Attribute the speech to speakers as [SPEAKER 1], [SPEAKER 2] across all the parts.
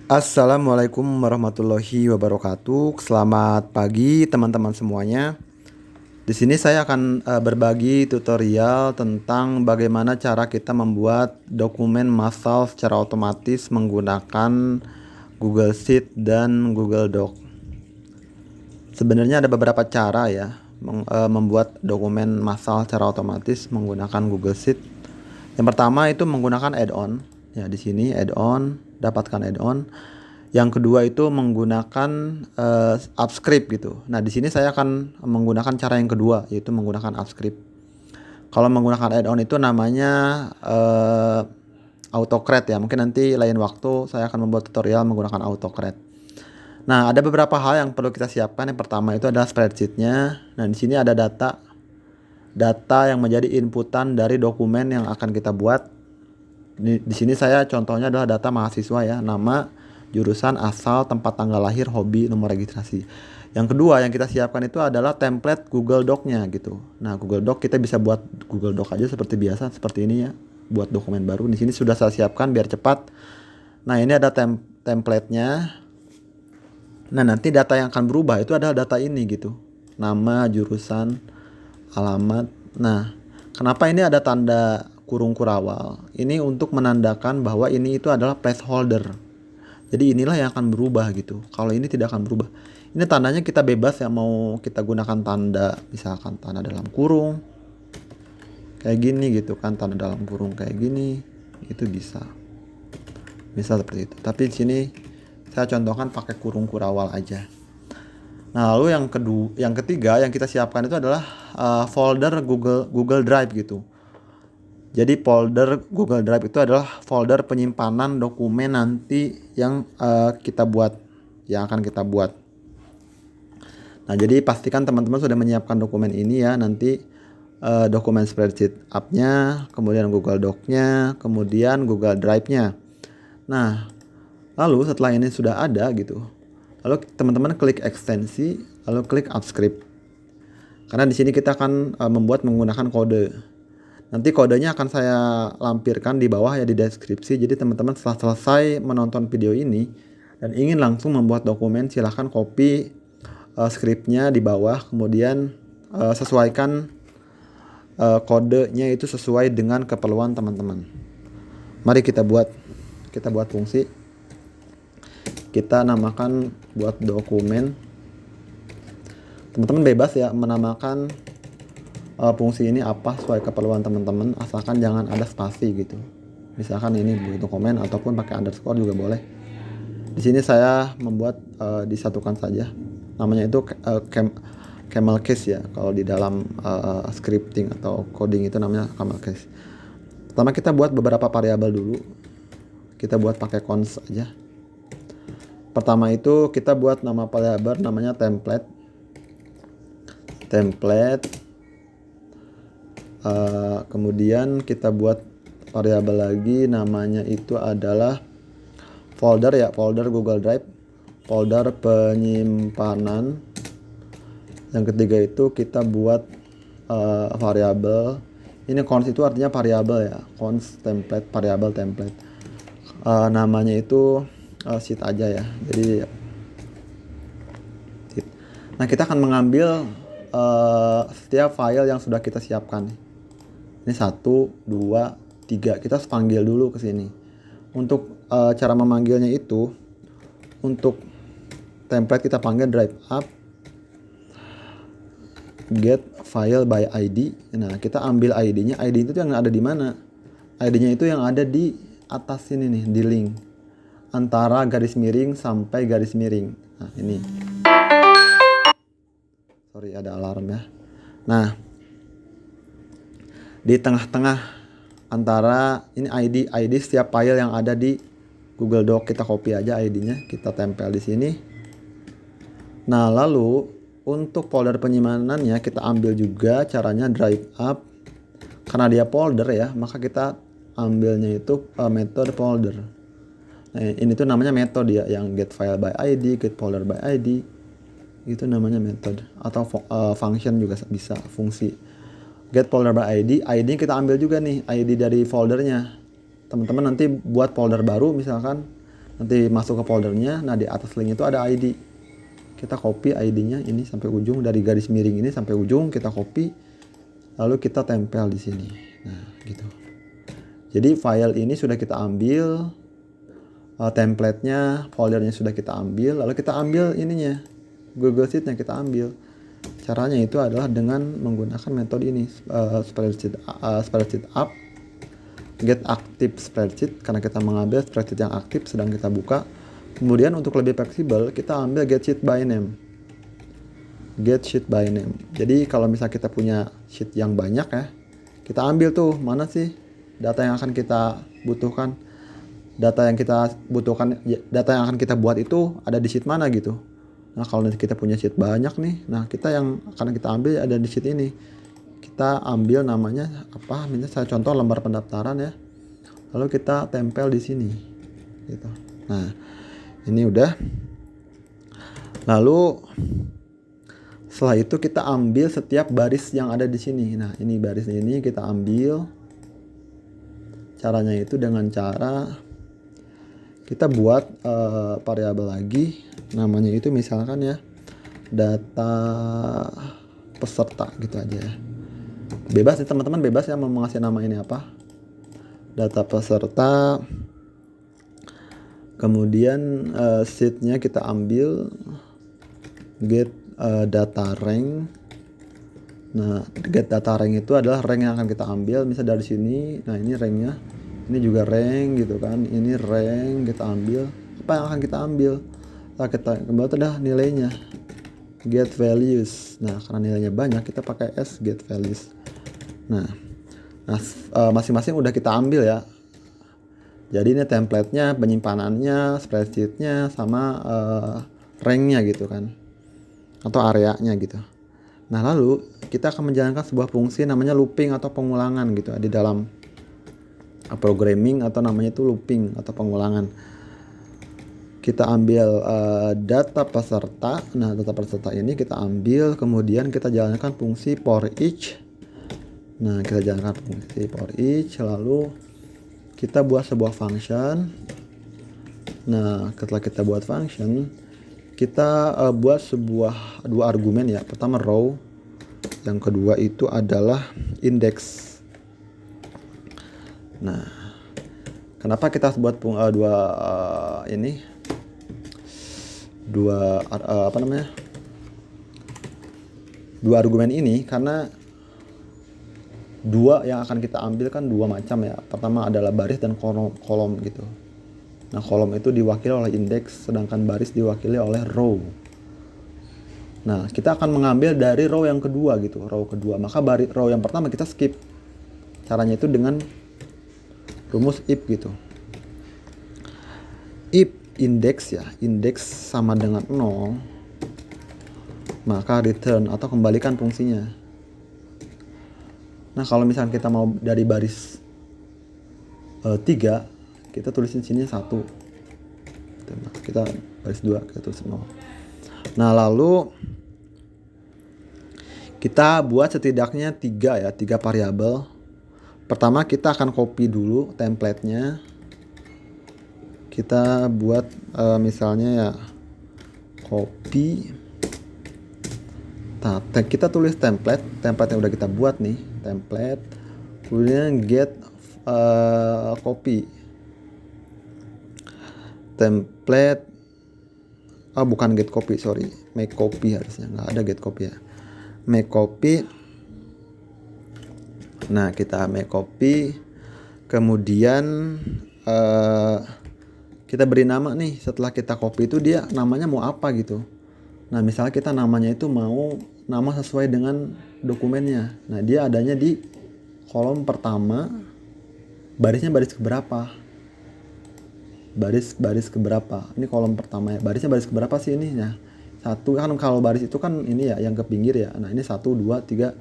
[SPEAKER 1] Assalamualaikum warahmatullahi wabarakatuh. Selamat pagi teman-teman semuanya. Di sini saya akan berbagi tutorial tentang bagaimana cara kita membuat dokumen massal secara otomatis menggunakan Google Sheet dan Google Doc. Sebenarnya ada beberapa cara ya membuat dokumen massal secara otomatis menggunakan Google Sheet. Yang pertama itu menggunakan add-on. Ya, di sini add-on, dapatkan add-on. Yang kedua itu menggunakan Apps Script gitu. Nah, di sini saya akan menggunakan cara yang kedua, yaitu menggunakan Apps Script. Kalau menggunakan add-on itu namanya AutoCAD ya. Mungkin nanti lain waktu saya akan membuat tutorial menggunakan AutoCAD. Nah, ada beberapa hal yang perlu kita siapkan. Yang pertama itu adalah spreadsheet-nya. Nah, di sini ada data yang menjadi inputan dari dokumen yang akan kita buat. Di sini saya contohnya adalah data mahasiswa ya, nama, jurusan, asal, tempat tanggal lahir, hobi, nomor registrasi. Yang kedua yang kita siapkan itu adalah template Google Doc-nya gitu. Nah, Google Doc kita bisa buat Google Doc aja seperti biasa, seperti ini ya, buat dokumen baru. Di sini sudah saya siapkan biar cepat. Nah, ini ada template-nya. Nah, nanti data yang akan berubah itu adalah data ini gitu. Nama, jurusan, alamat. Nah, kenapa ini ada tanda kurung kurawal? Ini untuk menandakan bahwa ini itu adalah placeholder. Jadi inilah yang akan berubah gitu. Kalau ini tidak akan berubah. Ini tandanya kita bebas ya, mau kita gunakan tanda misalkan tanda dalam kurung kayak gini gitu kan, tanda dalam kurung kayak gini itu bisa. Bisa seperti itu. Tapi di sini saya contohkan pakai kurung kurawal aja. Nah, lalu yang ketiga yang kita siapkan itu adalah folder Google Drive gitu. Jadi folder Google Drive itu adalah folder penyimpanan dokumen nanti yang akan kita buat. Nah, jadi pastikan teman-teman sudah menyiapkan dokumen ini ya, nanti dokumen spreadsheet app-nya, kemudian Google Doc-nya, kemudian Google Drive-nya. Nah, lalu setelah ini sudah ada gitu, lalu teman-teman klik ekstensi, lalu klik Apps Script. Karena di sini kita akan membuat menggunakan kode. Nanti kodenya akan saya lampirkan di bawah ya di deskripsi. Jadi teman-teman setelah selesai menonton video ini dan ingin langsung membuat dokumen, silahkan copy skripnya di bawah. Kemudian sesuaikan kodenya itu sesuai dengan keperluan teman-teman. Mari kita buat fungsi. Kita namakan buat dokumen. Teman-teman bebas ya menamakan fungsi ini apa sesuai keperluan teman-teman, asalkan jangan ada spasi gitu. Misalkan ini butuh komen ataupun pakai underscore juga boleh. Di sini saya membuat disatukan saja. Namanya itu camel case ya. Kalau di dalam scripting atau coding itu namanya camel case. Pertama kita buat beberapa variabel dulu. Kita buat pakai cons aja. Pertama itu kita buat nama variabel namanya template. Kemudian kita buat variabel lagi namanya itu adalah folder ya, folder Google Drive, folder penyimpanan. Yang ketiga itu kita buat variabel, ini cons itu artinya variabel ya, cons template, variabel template. Namanya itu sheet aja ya, jadi sheet. Nah, kita akan mengambil setiap file yang sudah kita siapkan. Ini 1, 2, 3. Kita harus panggil dulu ke sini. Untuk cara memanggilnya itu, untuk template kita panggil drive up get file by ID. Nah, kita ambil ID-nya. ID itu yang ada di mana? ID-nya itu yang ada di atas sini nih, di link antara garis miring sampai garis miring. Nah, ini. Sorry, ada alarm ya. Nah, di tengah-tengah antara ini ID setiap file yang ada di Google Doc, kita copy aja ID-nya, kita tempel di sini. Nah, lalu untuk folder penyimpanannya kita ambil juga caranya drive up. Karena dia folder ya, maka kita ambilnya itu metode folder. Nah, ini tuh namanya metode ya, yang get file by ID, get folder by ID. Itu namanya metode atau function juga bisa, fungsi. Get folder by ID kita ambil juga nih ID dari foldernya. Teman-teman nanti buat folder baru misalkan nanti masuk ke foldernya. Nah di atas link itu ada ID, kita copy ID-nya ini sampai ujung, dari garis miring ini sampai ujung kita copy, lalu kita tempel di sini. Nah gitu. Jadi file ini sudah kita ambil, template-nya, foldernya sudah kita ambil, lalu kita ambil ininya, Google Sheet-nya kita ambil. Caranya itu adalah dengan menggunakan metode ini, spreadsheet up, get active spreadsheet, karena kita mengambil spreadsheet yang aktif sedang kita buka. Kemudian untuk lebih fleksibel, kita ambil get sheet by name. Get sheet by name. Jadi kalau misalnya kita punya sheet yang banyak ya, kita ambil tuh mana sih data yang akan kita butuhkan. Data yang akan kita buat itu ada di sheet mana gitu. Nah kalau nanti kita punya sheet banyak nih, nah kita yang akan kita ambil ada di sheet ini. Kita ambil namanya apa? Misalnya saya contoh lembar pendaftaran ya. Lalu kita tempel di sini. Gitu. Nah ini udah. Lalu setelah itu kita ambil setiap baris yang ada di sini. Nah ini baris ini kita ambil. Caranya itu dengan cara kita buat variabel lagi, namanya itu misalkan ya data peserta gitu aja ya. Bebas nih teman-teman, bebas ya mau ngasih nama ini apa, data peserta. Kemudian sheetnya kita ambil get data rank. Nah get data rank itu adalah rank yang akan kita ambil, misal dari sini. Nah ini ranknya, ini juga rank gitu kan, ini rank kita ambil, apa yang akan kita ambil. Nah kita kembali dah nilainya, get values. Nah karena nilainya banyak kita pakai s get values. Nah masing-masing udah kita ambil ya. Jadi ini template-nya, penyimpanannya, spreadsheet-nya, sama ranknya gitu kan, atau areanya gitu. Nah lalu kita akan menjalankan sebuah fungsi namanya looping atau pengulangan gitu di dalam programming, atau namanya itu looping atau pengulangan. Kita ambil data peserta. Nah data peserta ini kita ambil, kemudian kita jalankan fungsi for each. Nah kita jalankan fungsi for each, lalu kita buat sebuah function. Nah setelah kita buat function, kita buat dua argumen ya. Pertama row, yang kedua itu adalah index. Nah, kenapa kita buat dua argumen ini? Karena dua yang akan kita ambil kan dua macam ya. Pertama adalah baris dan kolom gitu. Nah, kolom itu diwakili oleh index, sedangkan baris diwakili oleh row. Nah, kita akan mengambil dari row yang kedua gitu, row kedua. Maka row yang pertama kita skip. Caranya itu dengan rumus if gitu. If index ya, index sama dengan 0, maka return atau kembalikan fungsinya. Nah kalau misalnya kita mau dari baris 3, kita tulisin sini 1. Kita baris 2, kita tulis 0. Nah lalu kita buat setidaknya 3 variabel. Pertama kita akan copy dulu template-nya. Kita buat misalnya ya copy. Nah, kita tulis template yang udah kita buat nih, template. Kemudian get copy. Template. Bukan get copy, sorry. Make copy harusnya, nggak ada get copy ya. Make copy. Nah kita make copy, kemudian kita beri nama nih. Setelah kita copy itu dia namanya mau apa gitu. Nah misalnya kita namanya itu mau nama sesuai dengan dokumennya. Nah dia adanya di kolom pertama, barisnya baris keberapa, baris keberapa. Ini kolom pertama ya, barisnya baris keberapa sih ini ya. 1 kan, kalau baris itu kan ini ya yang ke pinggir ya. Nah ini 1, 2, 3,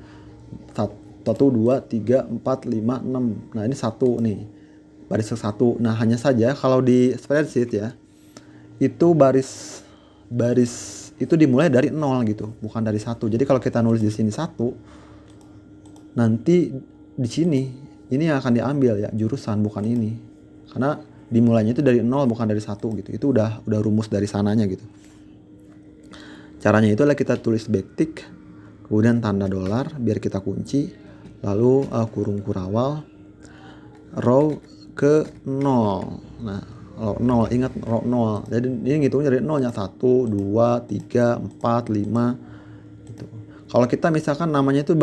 [SPEAKER 1] 1, 2, 3, 4, 5, 6. Nah ini 1 nih, baris ke 1. Nah hanya saja kalau di spreadsheet ya, itu baris itu dimulai dari 0 gitu, bukan dari 1. Jadi kalau kita nulis di sini 1, nanti di sini ini yang akan diambil ya jurusan, bukan ini. Karena dimulainya itu dari 0 bukan dari 1 gitu. Itu udah rumus dari sananya gitu. Caranya itu adalah kita tulis backtick, kemudian tanda dolar biar kita kunci, lalu kurung kurawal, row ke 0. Nah, row 0, ingat row 0. Jadi ini ngitungnya dari 0 nya 1, 2, 3, 4, 5 gitu. Kalau kita misalkan namanya itu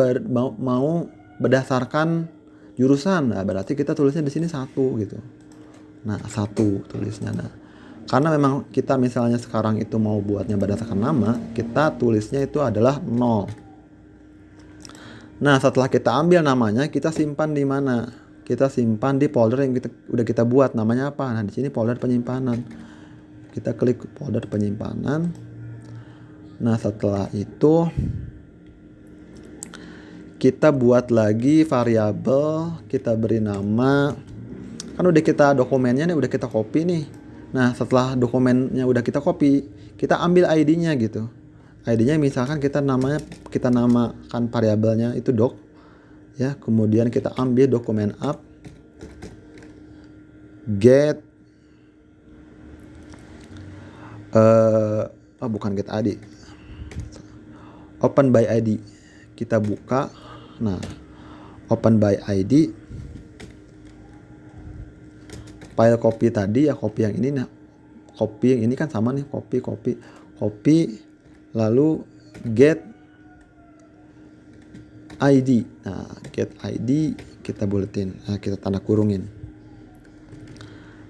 [SPEAKER 1] mau berdasarkan jurusan, nah berarti kita tulisnya di sini 1 gitu. Nah, 1 tulisnya. Nah, karena memang kita misalnya sekarang itu mau buatnya berdasarkan nama, kita tulisnya itu adalah 0. Nah, setelah kita ambil namanya, kita simpan di mana? Kita simpan di folder yang udah kita buat. Namanya apa? Nah, di sini folder penyimpanan. Kita klik folder penyimpanan. Nah, setelah itu kita buat lagi variabel, kita beri nama. Kan udah kita dokumennya nih, udah kita copy nih. Nah, setelah dokumennya udah kita copy, kita ambil ID-nya gitu. ID-nya misalkan kita namakan variabelnya itu doc ya. Kemudian kita ambil dokumen app get bukan get ID. Open by ID. Kita buka. Nah, open by ID. File copy tadi ya, copy yang ini. Nah, copy yang ini kan sama nih, copy lalu get ID. Nah, get ID kita buletin. Nah, kita tanda kurungin.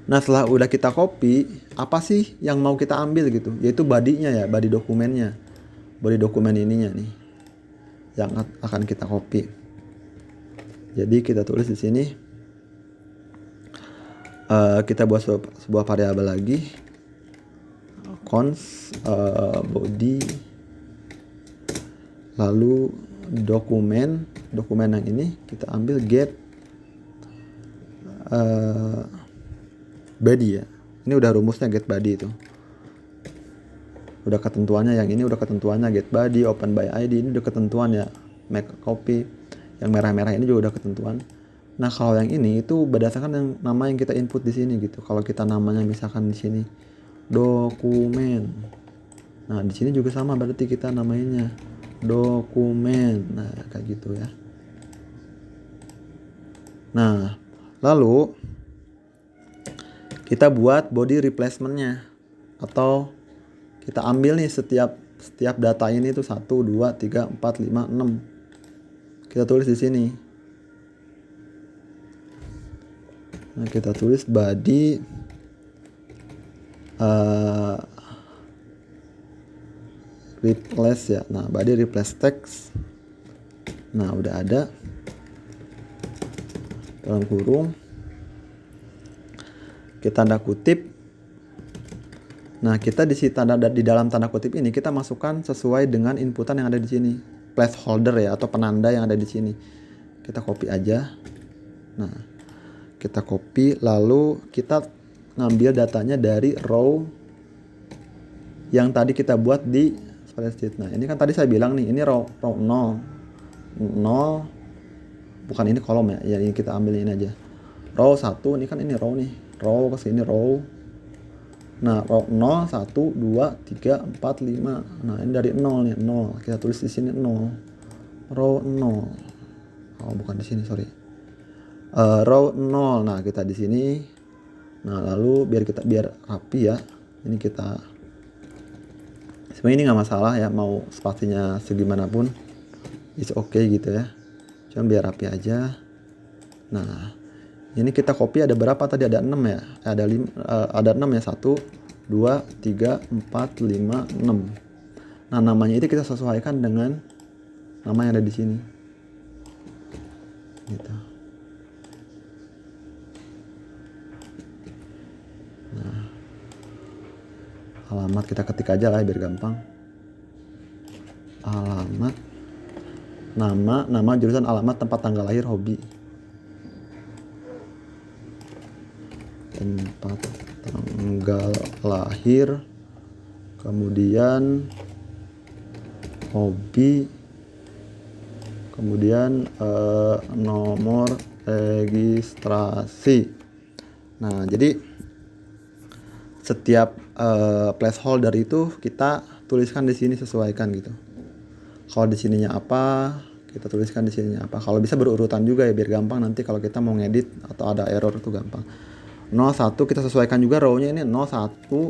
[SPEAKER 1] Nah, setelah udah kita copy, apa sih yang mau kita ambil gitu? Yaitu body-nya ya, body dokumennya. Body dokumen ininya nih yang akan kita copy. Jadi kita tulis di sini. Kita buat sebuah variabel lagi, const body, lalu dokumen yang ini kita ambil get body ya. Ini udah rumusnya get body itu. Udah ketentuannya yang ini, udah ketentuannya get body, open by ID, ini udah ketentuan ya, make a copy. Yang merah-merah ini juga udah ketentuan. Nah, kalau yang ini itu berdasarkan yang nama yang kita input di sini gitu. Kalau kita namanya misalkan di sini dokumen. Nah, di sini juga sama berarti kita namanya dokumen. Nah, kayak gitu ya. Nah, lalu kita buat body replacement-nya, atau kita ambil nih setiap data ini tuh 1, 2, 3, 4, 5, 6. Kita tulis di sini. Nah, kita tulis body replace ya. Nah, body replace text. Nah, udah ada dalam kurung. Kita tanda kutip. Nah, kita di dalam tanda kutip ini kita masukkan sesuai dengan inputan yang ada di sini. Placeholder ya, atau penanda yang ada di sini. Kita copy aja. Nah, kita copy, lalu kita ngambil datanya dari row yang tadi kita buat di spreadsheet. Nah, ini kan tadi saya bilang nih, ini row 0. Bukan ini kolom ya. Ya, ini kita ambil ini aja. Row 1, ini kan ini row nih. Row ke sini row. Nah, row 0, 1, 2, 3, 4, 5. Nah, ini dari 0 nih, 0. Kita tulis di sini 0. Row 0. Oh, bukan di sini, sorry. Row 0. Nah, kita di sini. Nah, lalu biar rapi ya. Ini kita sebenarnya ini nggak masalah ya, mau spasinya segimanapun it's okay gitu ya. Cuma biar rapi aja. Nah, ini kita copy ada berapa tadi? Ada 6 ya. Ada 6 ya. 1, 2, 3, 4, 5, 6. Nah, namanya itu kita sesuaikan dengan nama yang ada di sini. Gitu. Nah, alamat kita ketik aja lah biar gampang. Alamat, nama jurusan, alamat, tempat, tanggal lahir, hobi. Tempat tanggal lahir, kemudian hobi, kemudian nomor registrasi. Nah, jadi setiap placeholder itu kita tuliskan di sini, sesuaikan gitu. Kalau di sininya apa, kita tuliskan di sininya apa. Kalau bisa berurutan juga ya, biar gampang nanti kalau kita mau ngedit atau ada error itu gampang. 01 kita sesuaikan juga row-nya ini 01,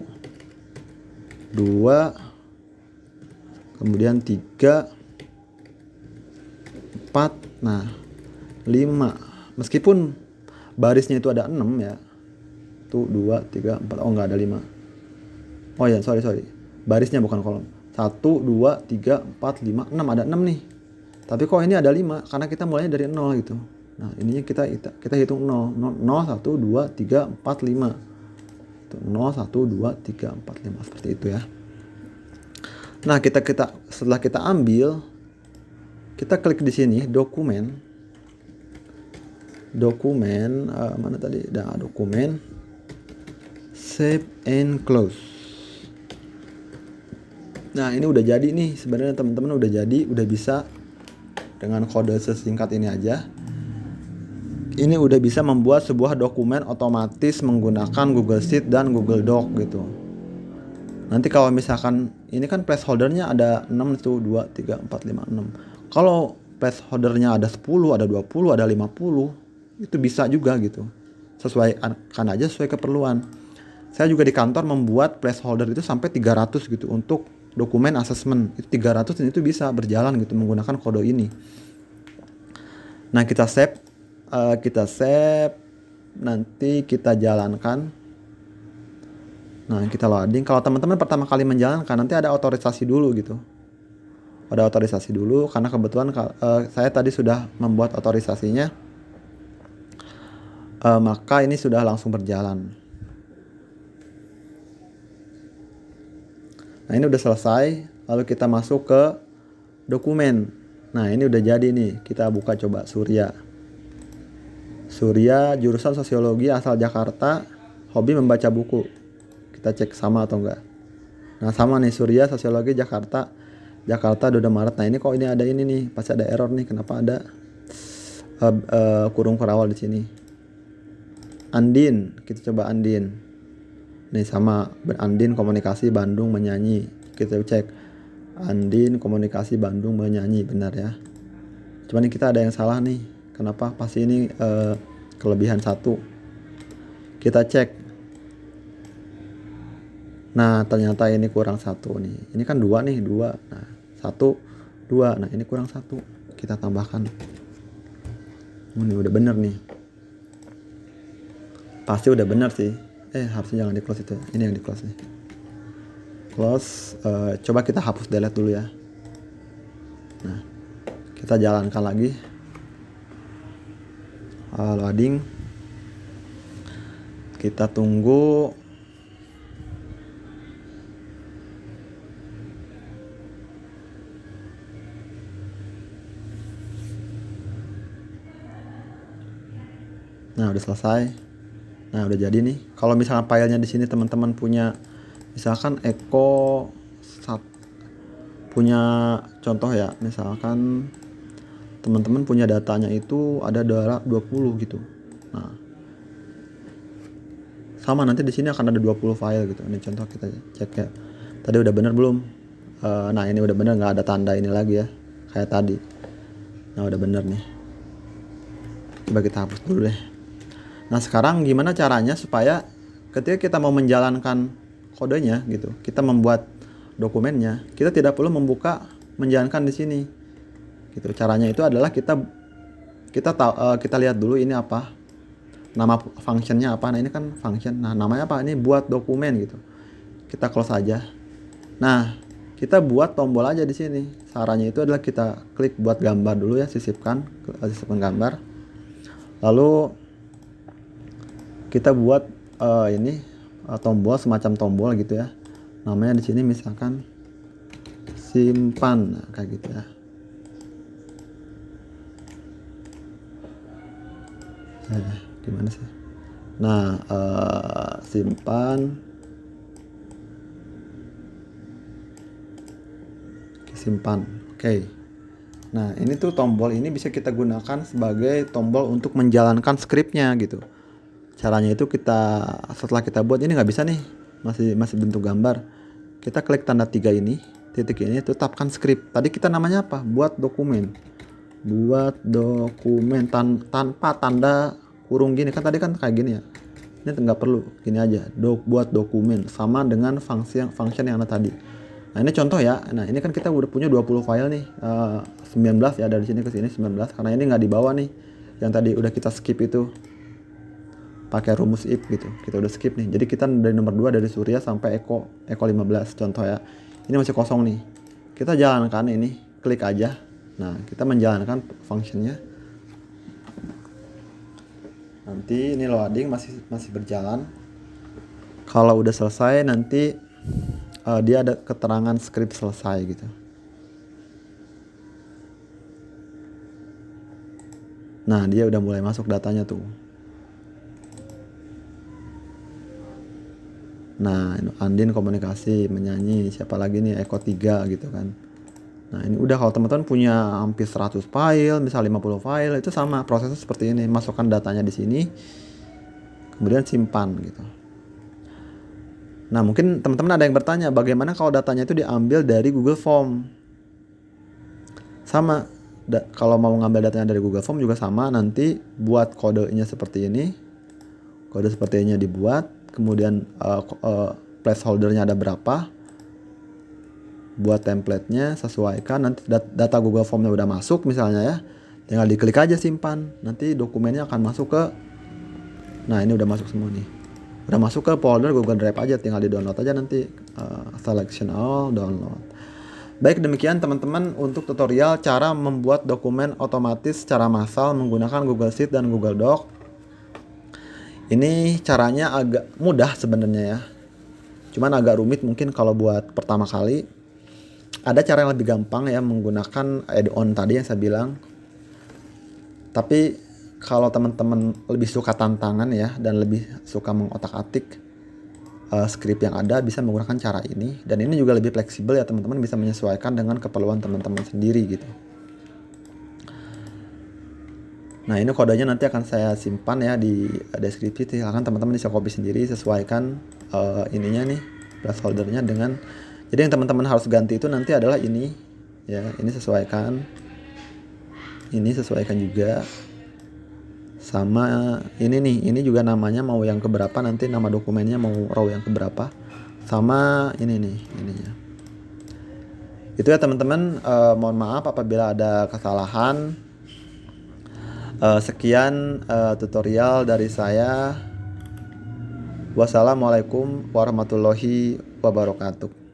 [SPEAKER 1] 2, kemudian 3, 4, nah 5. Meskipun barisnya itu ada 6 ya. Tuh 2, 3, 4, oh nggak ada 5. Oh ya, sorry. Barisnya bukan kolom. 1, 2, 3, 4, 5, 6, ada 6 nih. Tapi kok ini ada 5? Karena kita mulainya dari 0 gitu. Nah, ininya kita hitung 0. 0, 1, 2, 3, 4, 5. 0, 1, 2, 3, 4, 5. Seperti itu ya. Nah, setelah kita ambil, kita klik di sini dokumen. Mana tadi? Nah, dokumen save and close. Nah, ini udah jadi nih. Sebenarnya teman-teman udah bisa dengan kode sesingkat ini aja. Ini udah bisa membuat sebuah dokumen otomatis menggunakan Google Sheet dan Google Doc gitu. Nanti kalau misalkan ini kan placeholdernya ada 6 tuh, 2, 3, 4, 5, 6. Kalau placeholdernya ada 10, ada 20, ada 50, itu bisa juga gitu. Sesuaikan aja sesuai keperluan. Saya juga di kantor membuat placeholder itu sampai 300 gitu untuk dokumen assessment. Itu 300 dan itu bisa berjalan gitu menggunakan kode ini. Nah, kita save, nanti kita jalankan. Nah, kita loading. Kalau teman-teman pertama kali menjalankan, nanti ada otorisasi dulu gitu. Ada otorisasi dulu karena kebetulan saya tadi sudah membuat otorisasinya. Maka ini sudah langsung berjalan. Nah, ini udah selesai. Lalu kita masuk ke dokumen. Nah, ini udah jadi nih. Kita buka coba Surya, jurusan sosiologi, asal Jakarta, hobi membaca buku. Kita cek sama atau enggak. Nah, sama nih, Surya sosiologi Jakarta 2 Maret. Nah, ini kok ini ada ini nih, pasti ada error nih. Kenapa ada kurung perawal di sini? Andin, kita coba Andin. Nih sama, Andin komunikasi Bandung menyanyi. Kita cek Andin komunikasi Bandung menyanyi, benar ya. Cuman ini kita ada yang salah nih. Kenapa? Pasti ini kelebihan 1. Kita cek. Nah, ternyata ini kurang 1 nih. Ini kan 2 nih, 2. Nah, 1, 2. Nah, ini kurang 1. Kita tambahkan. Ini udah bener nih. Pasti udah bener sih. Harusnya jangan di close itu. Ini yang di close nih. Close. Coba kita hapus delete dulu ya. Nah, kita jalankan lagi. Loading. Kita tunggu. Nah, udah selesai. Nah, udah jadi nih. Kalau misalnya filenya di sini teman-teman punya, misalkan Eko punya contoh ya, misalkan teman-teman punya datanya itu ada 20 gitu. Nah, sama nanti di sini akan ada 20 file gitu. Ini contoh, kita cek ya. Tadi udah bener belum? Nah, ini udah bener, nggak ada tanda ini lagi ya, kayak tadi. Nah, udah bener nih. Coba kita hapus dulu deh. Nah, sekarang gimana caranya supaya ketika kita mau menjalankan kodenya gitu, kita membuat dokumennya, kita tidak perlu menjalankan di sini. Gitu. Caranya itu adalah kita lihat dulu ini apa, nama functionnya apa. Nah, ini kan function. Nah, namanya apa? Ini buat dokumen gitu. Kita close aja. Nah, kita buat tombol aja di sini. Caranya itu adalah kita klik buat gambar dulu ya, sisipkan gambar. Lalu kita buat tombol, semacam tombol gitu ya. Namanya di sini misalkan simpan, nah, kayak gitu ya. Gimana sih? Nah, simpan. Oke. Nah, ini tuh tombol ini bisa kita gunakan sebagai tombol untuk menjalankan skripnya gitu. Caranya itu setelah kita buat ini nggak bisa nih. masih bentuk gambar. Kita klik tanda 3 ini, titik ini, tetapkan script. Tadi kita namanya apa? Buat dokumen tanpa tanda kurung gini kan, tadi kan kayak gini ya. Ini nggak perlu, gini aja, buat dokumen sama dengan function yang ada tadi. Nah ini contoh ya. Nah ini kan kita udah punya 20 file nih, 19 ya, dari sini ke sini 19, karena ini nggak dibawa nih yang tadi udah kita skip itu pakai rumus if gitu, kita udah skip nih. Jadi kita dari nomor 2 dari Surya sampai Eko 15 contoh ya. Ini masih kosong nih, kita jalankan ini, klik aja. Nah kita menjalankan functionnya. Nanti ini loading masih berjalan. Kalau udah selesai nanti dia ada keterangan script selesai gitu. Nah dia udah mulai masuk datanya tuh. Nah Andin komunikasi, menyanyi, siapa lagi nih, Eko 3 gitu kan. Nah ini udah, kalau teman-teman punya hampir 100 file, misal 50 file, itu sama prosesnya seperti ini. Masukkan datanya di sini, kemudian simpan gitu. Nah mungkin teman-teman ada yang bertanya, bagaimana kalau datanya itu diambil dari Google Form? Sama, kalau mau ngambil datanya dari Google Form juga sama, nanti buat kodenya seperti ini. Kode seperti ini dibuat, kemudian placeholdernya ada berapa, buat template-nya, sesuaikan. Nanti data Google Form-nya udah masuk misalnya ya, tinggal diklik aja simpan, nanti dokumennya akan masuk ke, nah ini udah masuk semua nih, udah masuk ke folder Google Drive aja, tinggal di download aja nanti, selection all, download. Baik, demikian teman-teman untuk tutorial cara membuat dokumen otomatis secara massal menggunakan Google Sheet dan Google Doc. Ini caranya agak mudah sebenarnya ya, cuman agak rumit mungkin kalau buat pertama kali. Ada cara yang lebih gampang ya, menggunakan add-on tadi yang saya bilang. Tapi kalau teman-teman lebih suka tantangan ya, dan lebih suka mengotak-atik script yang ada, bisa menggunakan cara ini. Dan ini juga lebih fleksibel ya, teman-teman bisa menyesuaikan dengan keperluan teman-teman sendiri gitu. Nah ini kodenya nanti akan saya simpan ya di deskripsi, silahkan teman-teman bisa copy sendiri, sesuaikan ininya nih, placeholdernya dengan. Jadi yang teman-teman harus ganti itu nanti adalah ini ya, ini sesuaikan juga sama ini nih, ini juga namanya mau yang keberapa, nanti nama dokumennya mau row yang keberapa, sama ini nih ininya. Itu ya teman-teman, mohon maaf apabila ada kesalahan. Sekian tutorial dari saya. Wassalamualaikum warahmatullahi wabarakatuh.